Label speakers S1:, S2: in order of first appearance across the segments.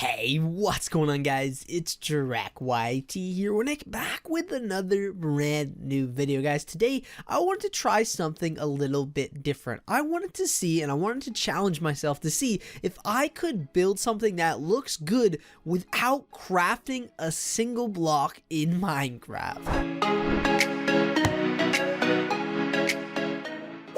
S1: Hey, what's going on, guys? It's DrackYT here. We're back with another brand new video, guys. Today, I wanted to try something a little bit different. I wanted to see, and I wanted to challenge myself to see if I could build something that looks good without crafting a single block in Minecraft.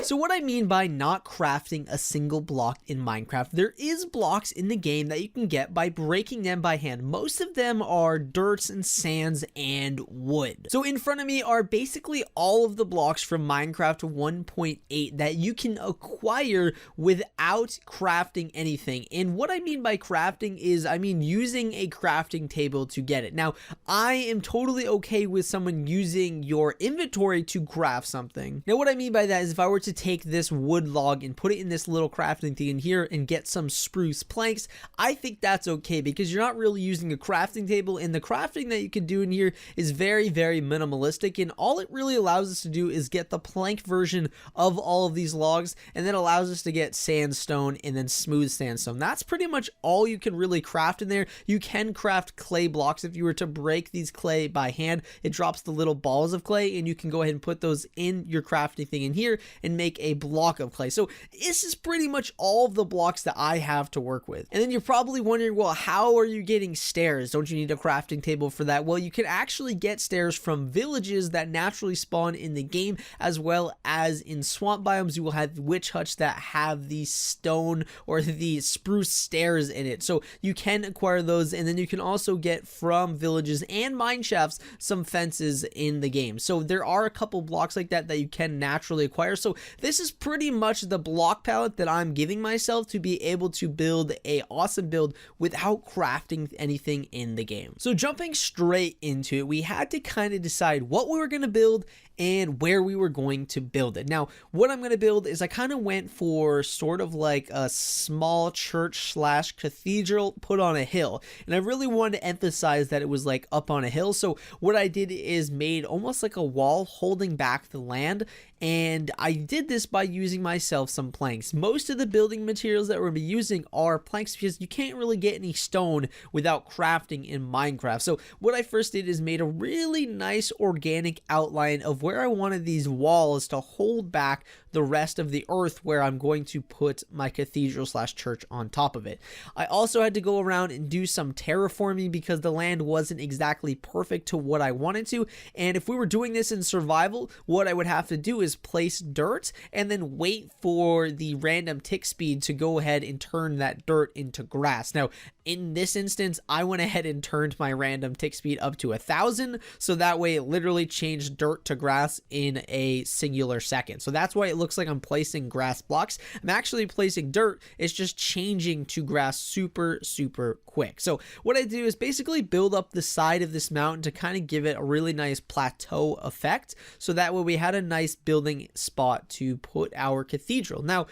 S1: So what I mean by not crafting a single block in Minecraft, there is blocks in the game that you can get by breaking them by hand. Most of them are dirts and sands and wood. So in front of me are basically all of the blocks from Minecraft 1.8 that you can acquire without crafting anything. And what I mean by crafting is, I mean using a crafting table to get it. Now, I am totally okay with someone using your inventory to craft something. Now, what I mean by that is if I were to take this wood log and put it in this little crafting thing in here and get some spruce planks, I think that's okay because you're not really using a crafting table, and the crafting that you can do in here is very, very minimalistic, and all it really allows us to do is get the plank version of all of these logs, and then allows us to get sandstone and then smooth sandstone. That's pretty much all you can really craft in there. You can craft clay blocks. If you were to break these clay by hand, it drops the little balls of clay, and you can go ahead and put those in your crafting thing in here and make a block of clay. So this is pretty much all of the blocks that I have to work with. And then you're probably wondering, well, how are you getting stairs? Don't you need a crafting table for that? Well, you can actually get stairs from villages that naturally spawn in the game, as well as in swamp biomes. You will have witch huts that have the stone or the spruce stairs in it. So you can acquire those, and then you can also get from villages and mine shafts some fences in the game. So there are a couple blocks like that that you can naturally acquire. So this is pretty much the block palette that I'm giving myself to be able to build a awesome build without crafting anything in the game. So jumping straight into it, we had to kind of decide what we were going to build and where we were going to build it. Now, what I'm going to build is I kind of went for sort of like a small church slash cathedral put on a hill. And I really wanted to emphasize that it was like up on a hill. So what I did is made almost like a wall holding back the land. And I did this by using myself some planks. Most of the building materials that we're going to be using are planks because you can't really get any stone without crafting in Minecraft. So what I first did is made a really nice organic outline of where I wanted these walls to hold back the rest of the earth where I'm going to put my cathedral slash church on top of it. I also had to go around and do some terraforming because the land wasn't exactly perfect to what I wanted to. And if we were doing this in survival, what I would have to do is place dirt and then wait for the random tick speed to go ahead and turn that dirt into grass. Now, in this instance, I went ahead and turned my random tick speed up to 1,000, so that way it literally changed dirt to grass in a singular second. So that's why it looks like I'm placing grass blocks. I'm actually placing dirt. It's just changing to grass super, super quick. So what I do is basically build up the side of this mountain to kind of give it a really nice plateau effect. So that way we had a nice building spot to put our cathedral. Now,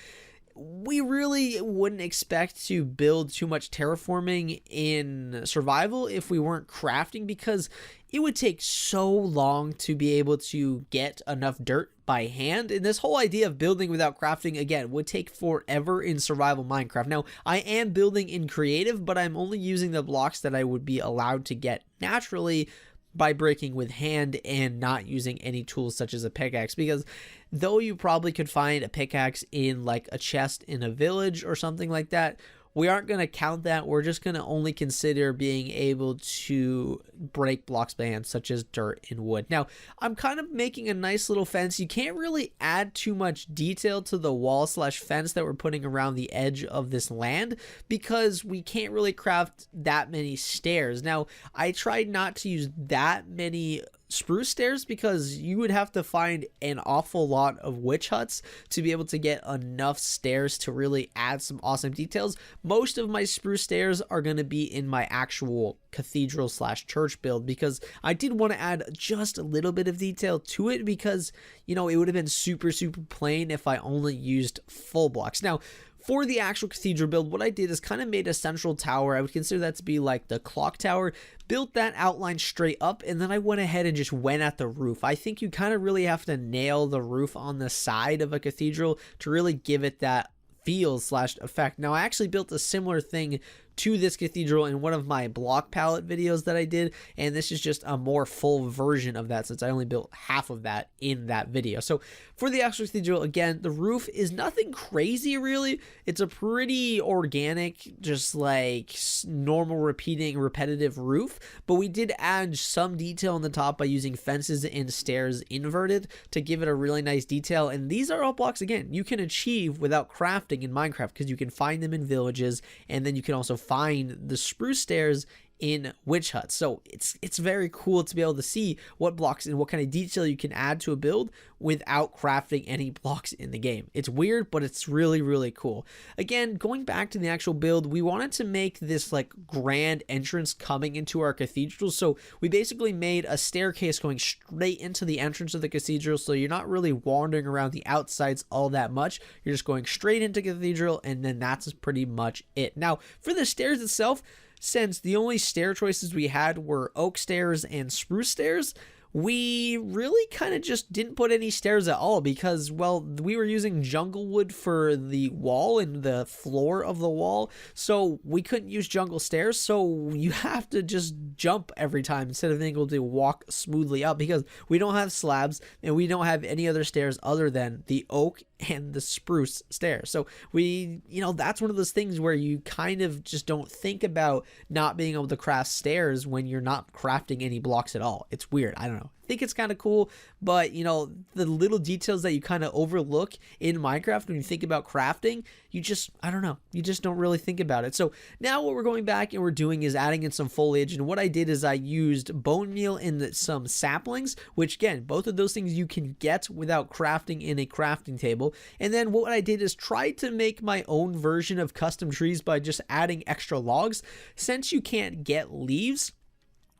S1: we really wouldn't expect to build too much terraforming in survival if we weren't crafting, because it would take so long to be able to get enough dirt by hand. And this whole idea of building without crafting, again, would take forever in survival Minecraft. Now, I am building in creative, but I'm only using the blocks that I would be allowed to get naturally by breaking with hand and not using any tools such as a pickaxe, because though you probably could find a pickaxe in like a chest in a village or something like that, we aren't going to count that. We're just going to only consider being able to break blocks by hand, such as dirt and wood. Now, I'm kind of making a nice little fence. You can't really add too much detail to the wall slash fence that we're putting around the edge of this land because we can't really craft that many stairs. Now, I tried not to use that many spruce stairs because you would have to find an awful lot of witch huts to be able to get enough stairs to really add some awesome details. Most of my spruce stairs are going to be in my actual cathedral slash church build because I did want to add just a little bit of detail to it because, you know, it would have been super, super plain if I only used full blocks. Now, for the actual cathedral build, what I did is kind of made a central tower. I would consider that to be like the clock tower, built that outline straight up, and then I went ahead and just went at the roof. I think you kind of really have to nail the roof on the side of a cathedral to really give it that feel slash effect. Now, I actually built a similar thing to this cathedral in one of my block palette videos that I did, and this is just a more full version of that since I only built half of that in that video. So for the actual cathedral, again, the roof is nothing crazy really. It's a pretty organic, just like normal repeating repetitive roof, but we did add some detail on the top by using fences and stairs inverted to give it a really nice detail. And these are all blocks, again, you can achieve without crafting in Minecraft because you can find them in villages, and then you can also find the spruce stairs in witch huts. So it's very cool to be able to see what blocks and what kind of detail you can add to a build without crafting any blocks in the game. It's weird, but it's really, really cool. Again, going back to the actual build, we wanted to make this like grand entrance coming into our cathedral. So we basically made a staircase going straight into the entrance of the cathedral. So you're not really wandering around the outsides all that much. You're just going straight into cathedral, and then that's pretty much it. Now for the stairs itself, since the only stair choices we had were oak stairs and spruce stairs, we really kind of just didn't put any stairs at all because, well, we were using jungle wood for the wall and the floor of the wall, so we couldn't use jungle stairs. So you have to just jump every time instead of being able to walk smoothly up because we don't have slabs and we don't have any other stairs other than the oak and the spruce stairs. So we, that's one of those things where you kind of just don't think about not being able to craft stairs when you're not crafting any blocks at all. It's weird. I don't know. I think it's kind of cool, but the little details that you kind of overlook in Minecraft when you think about crafting, you just don't really think about it. So now what we're going back and we're doing is adding in some foliage, and what I did is I used bone meal and some saplings, which again, both of those things you can get without crafting in a crafting table. And then what I did is try to make my own version of custom trees by just adding extra logs. Since you can't get leaves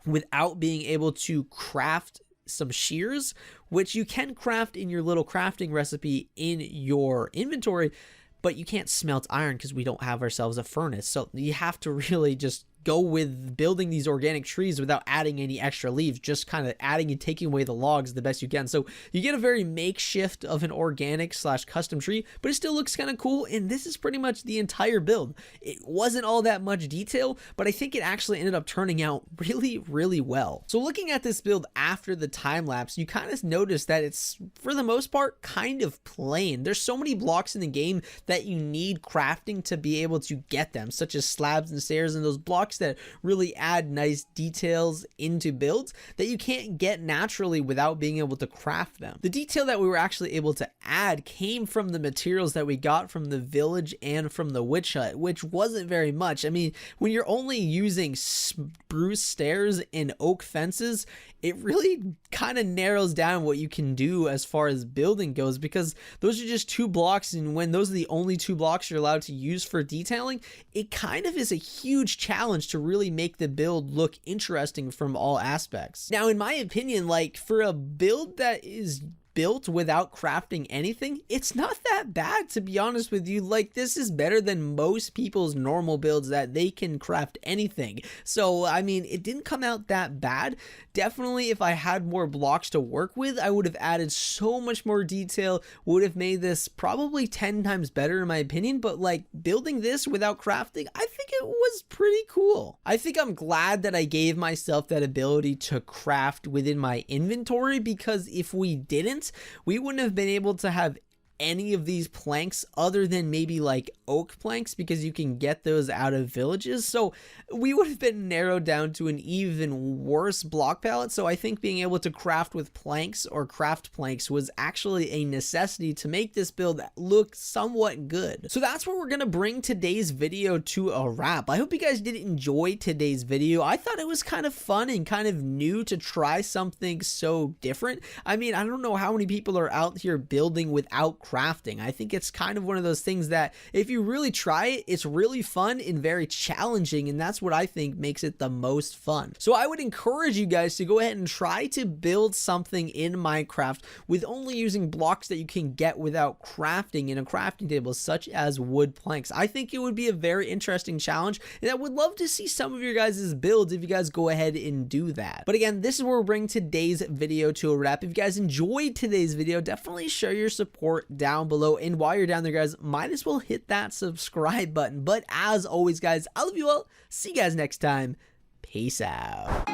S1: without being able to craft some shears, which you can craft in your little crafting recipe in your inventory, but you can't smelt iron because we don't have ourselves a furnace. So you have to really just go with building these organic trees without adding any extra leaves, just kind of adding and taking away the logs the best you can. So you get a very makeshift of an organic / custom tree, but it still looks kind of cool. And this is pretty much the entire build. It wasn't all that much detail, but I think it actually ended up turning out really, really well. So looking at this build after the time lapse, you kind of notice that it's, for the most part, kind of plain. There's so many blocks in the game that you need crafting to be able to get them, such as slabs and stairs, and those blocks that really add nice details into builds that you can't get naturally without being able to craft them. The detail that we were actually able to add came from the materials that we got from the village and from the witch hut, which wasn't very much. I mean, when you're only using spruce stairs and oak fences, it really kind of narrows down what you can do as far as building goes, because those are just 2 blocks, and when those are the only 2 blocks you're allowed to use for detailing, it kind of is a huge challenge to really make the build look interesting from all aspects. Now, in my opinion, like for a build that is built without crafting anything, it's not that bad, to be honest with you. Like, this is better than most people's normal builds that they can craft anything. So I mean, it didn't come out that bad. Definitely if I had more blocks to work with, I would have added so much more detail, would have made this probably 10 times better in my opinion. But like, building this without crafting, I think it was pretty cool. I think I'm glad that I gave myself that ability to craft within my inventory, because if we didn't, we wouldn't have been able to have any of these planks other than maybe like oak planks, because you can get those out of villages. So we would have been narrowed down to an even worse block palette. So I think being able to craft with planks or craft planks was actually a necessity to make this build look somewhat good. So that's where we're gonna bring today's video to a wrap. I hope you guys did enjoy today's video. I thought it was kind of fun and kind of new to try something so different. I mean, I don't know how many people are out here building without crafting. I think it's kind of one of those things that if you really try it, it's really fun and very challenging, and that's what I think makes it the most fun. So I would encourage you guys to go ahead and try to build something in Minecraft with only using blocks that you can get without crafting in a crafting table, such as wood planks. I think it would be a very interesting challenge, and I would love to see some of your guys' builds if you guys go ahead and do that. But again, this is where we'll bring today's video to a wrap. If you guys enjoyed today's video, definitely show your support down below. And while you're down there, guys, might as well hit that subscribe button. But as always, guys, I love you all. See you guys next time. Peace out.